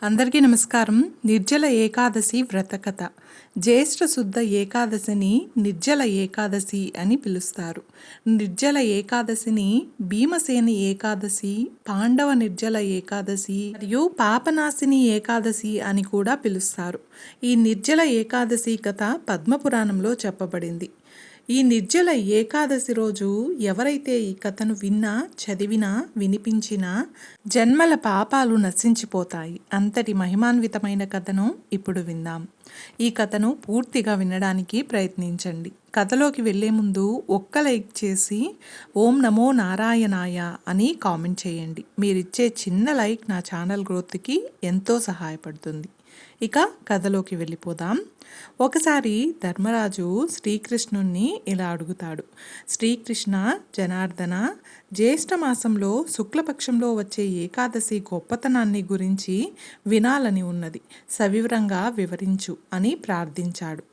అందరికీ నమస్కారం. నిర్జల ఏకాదశి వ్రతకథ. జ్యేష్ఠ శుద్ధ ఏకాదశిని నిర్జల ఏకాదశి అని పిలుస్తారు. నిర్జల ఏకాదశిని భీమసేని ఏకాదశి, పాండవ నిర్జల ఏకాదశి మరియు పాపనాశిని ఏకాదశి అని కూడా పిలుస్తారు. ఈ నిర్జల ఏకాదశి కథ పద్మపురాణంలో చెప్పబడింది. ఈ నిర్జల ఏకాదశి రోజు ఎవరైతే ఈ కథను విన్నా, చదివినా, వినిపించినా జన్మల పాపాలు నశించిపోతాయి. అంతటి మహిమాన్వితమైన కథను ఇప్పుడు విందాం. ఈ కథను పూర్తిగా వినడానికి ప్రయత్నించండి. కథలోకి వెళ్లే ముందు ఒక్క లైక్ చేసి ఓం నమో నారాయణాయ అని కామెంట్ చేయండి. మీరిచ్చే చిన్న లైక్ నా ఛానల్ గ్రోత్కి ఎంతో సహాయపడుతుంది. ఇక కథలోకి వెళ్ళిపోదాం. ఒకసారి ధర్మరాజు శ్రీకృష్ణుణ్ణి ఇలా అడుగుతాడు. శ్రీకృష్ణ, జనార్దన, జ్యేష్ఠ మాసంలో శుక్లపక్షంలో వచ్చే ఏకాదశి గొప్పతనాన్ని గురించి వినాలని ఉన్నది, సవివరంగా వివరించు అని ప్రార్థించాడు.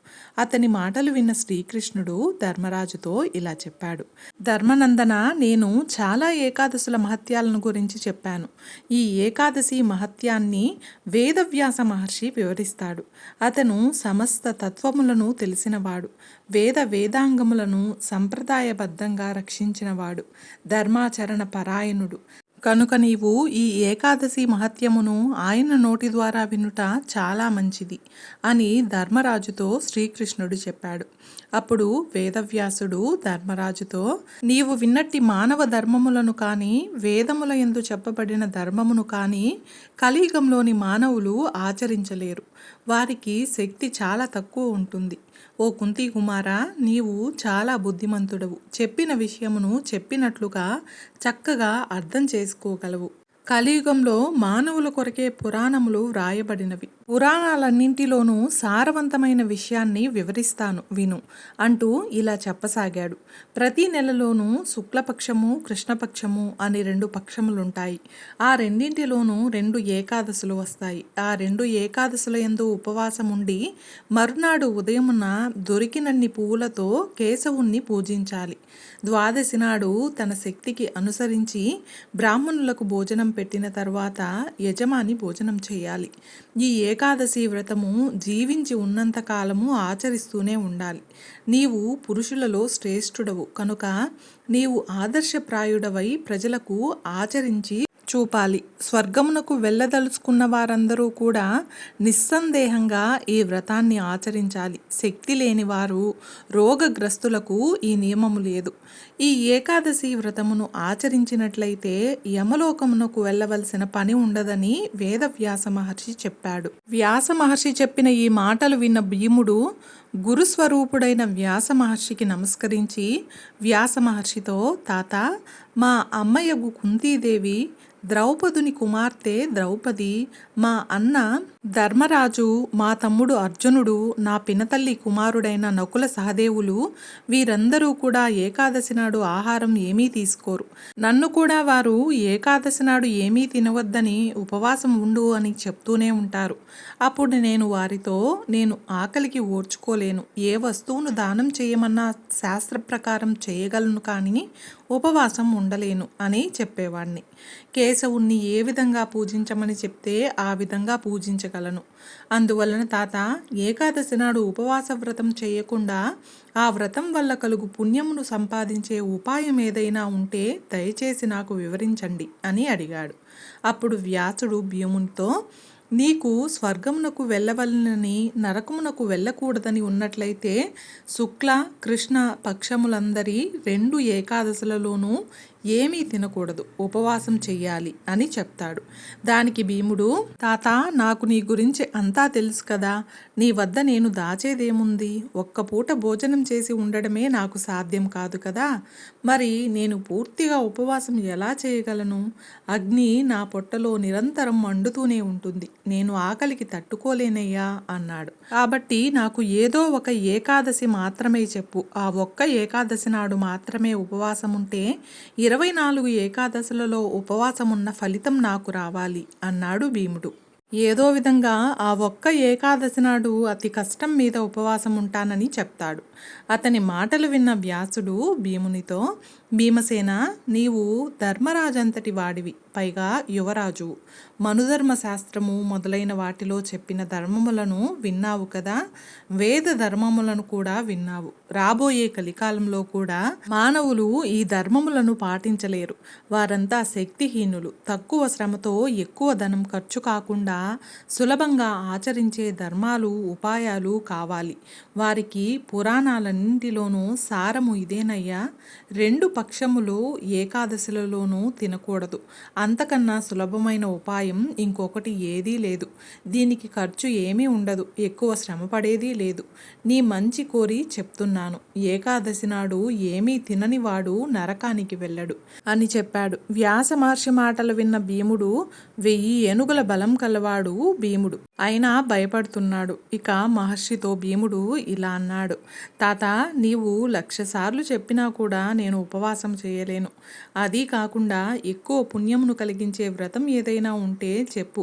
అతని మాటలు విన్న శ్రీకృష్ణుడు ధర్మరాజుతో ఇలా చెప్పాడు. ధర్మనందన, నేను చాలా ఏకాదశుల మహత్యాలను గురించి చెప్పాను. ఈ ఏకాదశి మహత్యాన్ని వేదవ్యాస మహర్షి వివరిస్తాడు. అతను సమస్త తత్వములను తెలిసినవాడు, వేదాంగములను సంప్రదాయబద్ధంగా రక్షించినవాడు, ధర్మాచరణ పరాయణుడు. కనుక నీవు ఈ ఏకాదశి మహత్యమును ఆయన నోటి ద్వారా వినుట చాలా మంచిది అని ధర్మరాజుతో శ్రీకృష్ణుడు చెప్పాడు. అప్పుడు వేదవ్యాసుడు ధర్మరాజుతో, నీవు విన్నట్టి మానవ ధర్మములను కానీ, వేదముల యందు చెప్పబడిన ధర్మమును కానీ కలియుగంలోని మానవులు ఆచరించలేరు. వారికి శక్తి చాలా తక్కువ ఉంటుంది. ఓ కుంతి కుమారా, నీవు చాలా బుద్ధిమంతుడవు. చెప్పిన విషయమును చెప్పినట్లుగా చక్కగా అర్థం చేసుకోగలవు. కలియుగంలో మానవుల కొరకే పురాణములు వ్రాయబడినవి. పురాణాలన్నింటిలోనూ సారవంతమైన విషయాన్ని వివరిస్తాను విను అంటూ ఇలా చెప్పసాగాడు. ప్రతి నెలలోనూ శుక్లపక్షము, కృష్ణపక్షము అని 2 పక్షములుంటాయి. ఆ రెండింటిలోనూ 2 ఏకాదశులు వస్తాయి. ఆ 2 ఏకాదశుల యందు ఉపవాసం ఉండి మరునాడు ఉదయమున దొరికినన్ని పువ్వులతో కేశవుణ్ణి పూజించాలి. ద్వాదశి నాడు తన శక్తికి అనుసరించి బ్రాహ్మణులకు భోజనం పెట్టిన తర్వాత యజమాని భోజనం చేయాలి. ఈ ఏకాదశి వ్రతము జీవించి ఉన్నంత కాలము ఆచరిస్తూనే ఉండాలి. నీవు పురుషులలో శ్రేష్ఠుడవు కనుక నీవు ఆదర్శప్రాయుడవై ప్రజలకు ఆచరించి చూపాలి. స్వర్గమునకు వెళ్ళదలుచుకున్న వారందరూ కూడా నిస్సందేహంగా ఈ వ్రతాన్ని ఆచరించాలి. శక్తి లేని వారు, రోగగ్రస్తులకు ఈ నియమము లేదు. ఈ ఏకాదశి వ్రతమును ఆచరించినట్లయితే యమలోకమునకు వెళ్ళవలసిన పని ఉండదని వేదవ్యాస మహర్షి చెప్పాడు. వ్యాస మహర్షి చెప్పిన ఈ మాటలు విన్న భీముడు గురుస్వరూపుడైన వ్యాస మహర్షికి నమస్కరించి వ్యాస మహర్షితో, తాత, మా అమ్మయ్యగు కుంతీదేవి, ద్రౌపదుని కుమార్తె ద్రౌపది, మా అన్న ధర్మరాజు, మా తమ్ముడు అర్జునుడు, నా పినతల్లి కుమారుడైన నకుల సహదేవులు వీరందరూ కూడా ఏకాదశి నాడు ఆహారం ఏమీ తీసుకోరు. నన్ను కూడా వారు ఏకాదశి నాడు ఏమీ తినవద్దని ఉపవాసం ఉండు అని చెప్తూనే ఉంటారు. అప్పుడు నేను వారితో, నేను ఆకలికి ఓర్చుకోలేను, ఏ వస్తువును దానం చేయమన్నా శాస్త్ర ప్రకారం చేయగలను కానీ ఉపవాసం ఉండలేను అని చెప్పేవాడిని. కేశవుణ్ణి ఏ విధంగా పూజించమని చెప్తే ఆ విధంగా పూజించగలను. అందువలన తాత, ఏకాదశి నాడు ఉపవాస వ్రతం చేయకుండా ఆ వ్రతం వల్ల కలుగు పుణ్యమును సంపాదించే ఉపాయం ఏదైనా ఉంటే దయచేసి నాకు వివరించండి అని అడిగాడు. అప్పుడు వ్యాసుడు భీమునితో, నీకు స్వర్గమునకు వెళ్ళవలనని, నరకమునకు వెళ్ళకూడదని ఉన్నట్లయితే శుక్ల, కృష్ణ పక్షములందరి 2 ఏకాదశులలోనూ ఏమీ తినకూడదు, ఉపవాసం చెయ్యాలి అని చెప్తాడు. దానికి భీముడు, తాత, నాకు నీ గురించి అంతా తెలుసు కదా, నీ వద్ద నేను దాచేదేముంది? ఒక్క పూట భోజనం చేసి ఉండడమే నాకు సాధ్యం కాదు కదా, మరి నేను పూర్తిగా ఉపవాసం ఎలా చేయగలను? అగ్ని నా పొట్టలో నిరంతరం మండుతూనే ఉంటుంది, నేను ఆకలికి తట్టుకోలేనయ్యా అన్నాడు. కాబట్టి నాకు ఏదో ఒక ఏకాదశి మాత్రమే చెప్పు. ఆ ఒక్క ఏకాదశి నాడు మాత్రమే ఉపవాసం ఉంటే 24 ఏకాదశులలో ఉపవాసమున్న ఫలితం నాకు రావాలి అన్నాడు భీముడు. ఏదో విధంగా ఆ ఒక్క ఏకాదశి నాడు అతి కష్టం మీద ఉపవాసం ఉంటానని చెప్తాడు. అతని మాటలు విన్న వ్యాసుడు భీమునితో, భీమసేన, నీవు ధర్మరాజంతటి వాడివి, పైగా యువరాజు. మనుధర్మ శాస్త్రము మొదలైన వాటిలో చెప్పిన ధర్మములను విన్నావు కదా, వేద ధర్మములను కూడా విన్నావు. రాబోయే కలికాలంలో కూడా మానవులు ఈ ధర్మములను పాటించలేరు. వారంతా శక్తిహీనులు. తక్కువ శ్రమతో ఎక్కువ ధనం ఖర్చు కాకుండా సులభంగా ఆచరించే ధర్మాలు ఉపాయాలు కావాలి. వారికి పురాణాలన్నింటిలోనూ సారము ఇదేనయ్యా. 2 పక్షములు ఏకాదశిలలోనూ తినకూడదు. అంతకన్నా సులభమైన ఉపాయం ఇంకొకటి ఏదీ లేదు. దీనికి ఖర్చు ఏమీ ఉండదు, ఎక్కువ శ్రమ పడేదీ లేదు. నీ మంచి కోరి చెప్తున్నాను. ఏకాదశి నాడు ఏమీ తినని వాడు నరకానికి వెళ్ళడు అని చెప్పాడు. వ్యాస మహర్షి మాటలు విన్న భీముడు 1000 ఏనుగుల బలం కలవాడు భీముడు. అయినా భయపడుతున్నాడు. ఇక మహర్షితో భీముడు ఇలా అన్నాడు. తాత, నీవు 1,00,000 సార్లు చెప్పినా కూడా నేను ఉపవాసం చేయలేను. అదీ కాకుండా ఎక్కువ పుణ్యమును కలిగించే వ్రతం ఏదైనా ఉంటే చెప్పు.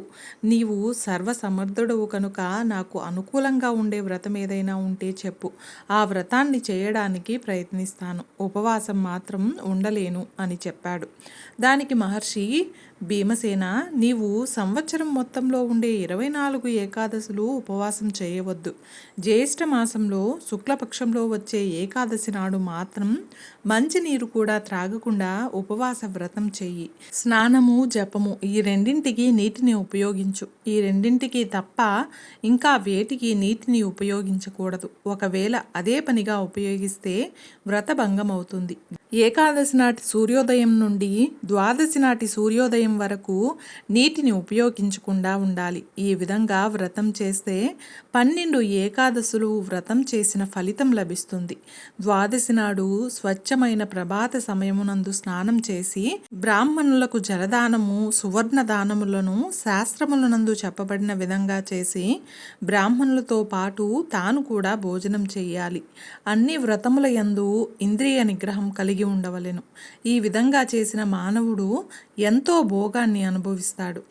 నీవు సర్వసమర్థుడవు కనుక నాకు అనుకూలంగా ఉండే వ్రతం ఏదైనా ఉంటే చెప్పు. ఆ వ్రతాన్ని చేయడానికి ప్రయత్నిస్తాను. ఉపవాసం మాత్రం ఉండలేను అని చెప్పాడు. దానికి మహర్షి, భీమసేన, నీవు సంవత్సరం మొత్తంలో ఉండే 24 ఏకాదశులు ఉపవాసం చేయవద్దు. జ్యేష్ఠ మాసంలో శుక్లపక్షంలో వచ్చే ఏకాదశి నాడు మాత్రం మంచినీరు కూడా త్రాగకుండా ఉపవాస వ్రతం చెయ్యి. స్నానము, జపము ఈ రెండింటికి నీటిని ఉపయోగించు. ఈ రెండింటికి తప్ప ఇంకా వేటికి నీటిని ఉపయోగించకూడదు. ఒకవేళ అదే పనిగా ఉపయోగిస్తే వ్రతభంగం అవుతుంది. ఏకాదశి నాటి సూర్యోదయం నుండి ద్వాదశి నాటి సూర్యోదయం వరకు నీటిని ఉపయోగించకుండా ఉండాలి. ఈ విధంగా వ్రతం చేస్తే 12 ఏకాదశులు వ్రతం చేసిన ఫలితం లభిస్తుంది. ద్వాదశి నాడు స్వచ్ఛమైన ప్రభాత సమయమునందు స్నానం చేసి బ్రాహ్మణులకు జలదానము, సువర్ణ దానములను శాస్త్రములనందు చెప్పబడిన విధంగా చేసి బ్రాహ్మణులతో పాటు తాను కూడా భోజనం చేయాలి. అన్ని వ్రతముల యందు ఇంద్రియ నిగ్రహం కలిగి ఉండవలెను. ఈ విధంగా చేసిన మానవుడు ఎంతో భోగాన్ని అనుభవిస్తాడు.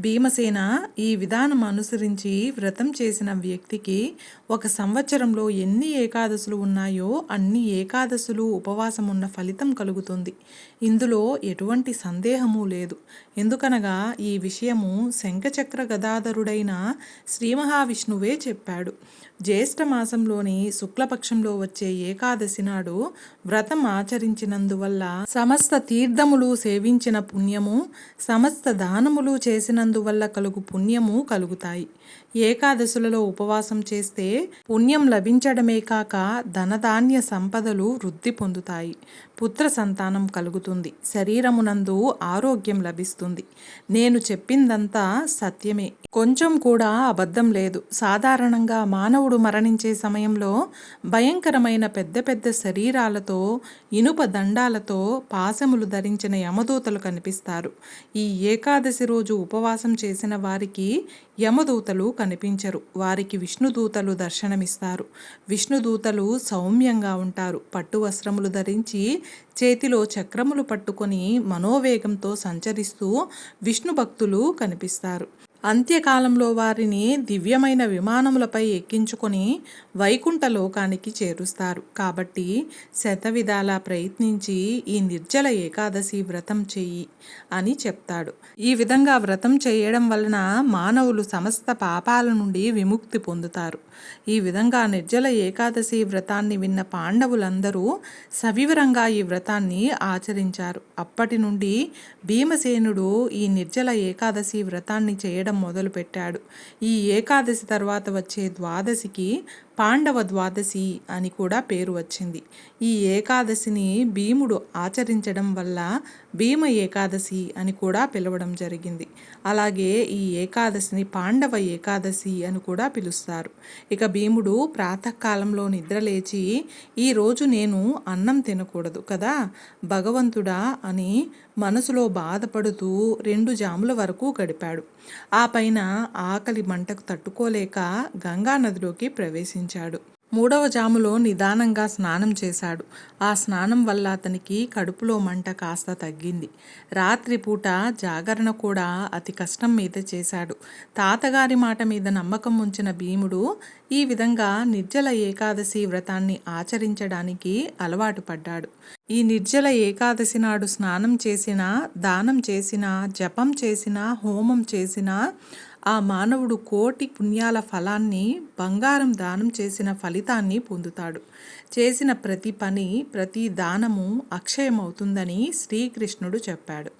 భీమసేన, ఈ విధానం అనుసరించి వ్రతం చేసిన వ్యక్తికి 1 సంవత్సరంలో ఎన్ని ఏకాదశులు ఉన్నాయో అన్ని ఏకాదశులు ఉపవాసం ఉన్న ఫలితం కలుగుతుంది. ఇందులో ఎటువంటి సందేహము లేదు. ఎందుకనగా ఈ విషయము శంఖచక్ర గదాధరుడైన శ్రీ మహావిష్ణువే చెప్పాడు. జ్యేష్ఠ మాసంలోని శుక్లపక్షంలో వచ్చే ఏకాదశి నాడు వ్రతం ఆచరించినందువల్ల సమస్త తీర్థములు సేవించిన పుణ్యము, సమస్త దానములు చేసినందువల్ల కలుగు పుణ్యము కలుగుతాయి. ఏకాదశులలో ఉపవాసం చేస్తే పుణ్యం లభించడమే కాక ధనధాన్య సంపదలు వృద్ధి పొందుతాయి. పుత్ర సంతానం కలుగుతుంది. శరీరమునందు ఆరోగ్యం లభిస్తుంది. నేను చెప్పిందంతా సత్యమే, కొంచెం కూడా అబద్ధం లేదు. సాధారణంగా మానవుడు మరణించే సమయంలో భయంకరమైన పెద్ద పెద్ద శరీరాలతో, ఇనుప దండాలతో, పాశములు ధరించిన యమదూతలు కనిపిస్తారు. ఈ ఏకాదశి రోజు ఉపవాసం చేసిన వారికి యమదూతలు కనిపించరు. వారికి విష్ణుదూతలు దర్శనమిస్తారు. విష్ణుదూతలు సౌమ్యంగా ఉంటారు. పట్టు వస్త్రములు ధరించి చేతిలో చక్రములు పట్టుకొని మనోవేగంతో సంచరిస్తూ విష్ణు భక్తులు కనిపిస్తారు. అంత్యకాలంలో వారిని దివ్యమైన విమానములపై ఎక్కించుకొని వైకుంఠ లోకానికి చేరుస్తారు. కాబట్టి శతవిధాలా ప్రయత్నించి ఈ నిర్జల ఏకాదశి వ్రతం చెయ్యి అని చెప్తాడు. ఈ విధంగా వ్రతం చేయడం వలన మానవులు సమస్త పాపాల నుండి విముక్తి పొందుతారు. ఈ విధంగా నిర్జల ఏకాదశి వ్రతాన్ని విన్న పాండవులందరూ సవివరంగా ఈ వ్రతాన్ని ఆచరించారు. అప్పటి నుండి భీమసేనుడు ఈ నిర్జల ఏకాదశి వ్రతాన్ని చేయడం మొదలుపెట్టాడు. ఈ ఏకాదశి తర్వాత వచ్చే ద్వాదశికి పాండవ ద్వాదశి అని కూడా పేరు వచ్చింది. ఈ ఏకాదశిని భీముడు ఆచరించడం వల్ల భీమ ఏకాదశి అని కూడా పిలవడం జరిగింది. అలాగే ఈ ఏకాదశిని పాండవ ఏకాదశి అని కూడా పిలుస్తారు. ఇక భీముడు ప్రాతకాలంలో నిద్రలేచి ఈరోజు నేను అన్నం తినకూడదు కదా భగవంతుడా అని మనసులో బాధపడుతూ 2 జాముల వరకు గడిపాడు. ఆ పైన ఆకలి మంటకు తట్టుకోలేక గంగా నదిలోకి ప్రవేశించాడు. మూడవ జాములో నిదానంగా స్నానం చేశాడు. ఆ స్నానం వల్ల అతనికి కడుపులో మంట కాస్త తగ్గింది. రాత్రిపూట జాగరణ కూడా అతి కష్టం మీద చేశాడు. తాతగారి మాట మీద నమ్మకం ఉంచిన భీముడు ఈ విధంగా నిర్జల ఏకాదశి వ్రతాన్ని ఆచరించడానికి అలవాటు పడ్డాడు. ఈ నిర్జల ఏకాదశి నాడు స్నానం చేసినా, దానం చేసినా, జపం చేసినా, హోమం చేసినా ఆ మానవుడు కోటి పుణ్యాల ఫలాన్ని, బంగారం దానం చేసిన ఫలితాన్ని పొందుతాడు. చేసిన ప్రతి పని, ప్రతి దానము అక్షయమవుతుందని శ్రీకృష్ణుడు చెప్పాడు.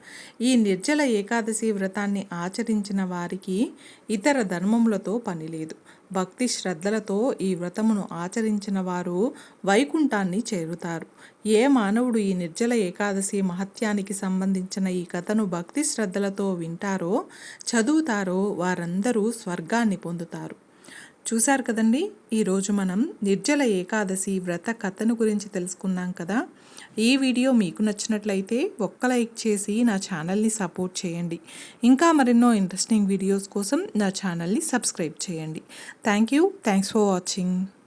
ఈ నిర్జల ఏకాదశి వ్రతాన్ని ఆచరించిన వారికి ఇతర ధర్మములతో పని లేదు. భక్తి శ్రద్ధలతో ఈ వ్రతమును ఆచరించిన వారు వైకుంఠాన్ని చేరుతారు. ఏ మానవుడు ఈ నిర్జల ఏకాదశి మహత్యానికి సంబంధించిన ఈ కథను భక్తి శ్రద్ధలతో వింటారో, చదువుతారో వారందరూ స్వర్గాన్ని పొందుతారు. చూశారు కదండి, ఈరోజు మనం నిర్జల ఏకాదశి వ్రత కథను గురించి తెలుసుకున్నాం కదా. ఈ వీడియో మీకు నచ్చినట్లయితే ఒక్క లైక్ చేసి నా ఛానల్ని సపోర్ట్ చేయండి. ఇంకా మరెన్నో ఇంట్రెస్టింగ్ వీడియోస్ కోసం నా ఛానల్ని సబ్స్క్రైబ్ చేయండి. Thanks for watching.